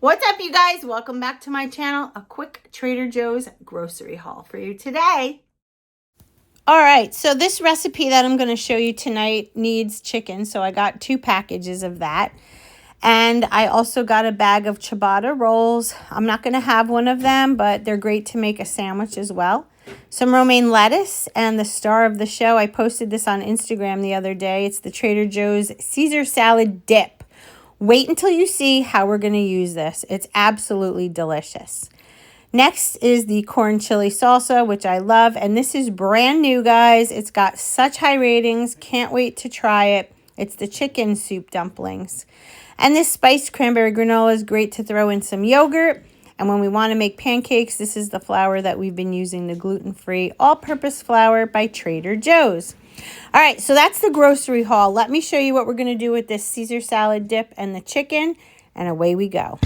What's up, you guys? Welcome back to my channel. A quick Trader Joe's grocery haul for you today. All right, so this recipe that I'm going to show you tonight needs chicken, so I got 2 packages of that. And I also got a bag of ciabatta rolls. I'm not going to have one of them, but they're great to make a sandwich as well. Some romaine lettuce, and the star of the show, I posted this on Instagram the other day. It's the Trader Joe's Caesar salad dip. Wait until you see how we're going to use this. It's absolutely delicious. Next is the corn chili salsa, which I love. And this is brand new, guys. It's got such high ratings. Can't wait to try it. It's the chicken soup dumplings. And this spiced cranberry granola is great to throw in some yogurt. And when we want to make pancakes, this is the flour that we've been using, the gluten-free all-purpose flour by Trader Joe's. All right, so that's the grocery haul. Let me show you what we're going to do with this Caesar salad dip and the chicken, and away we go.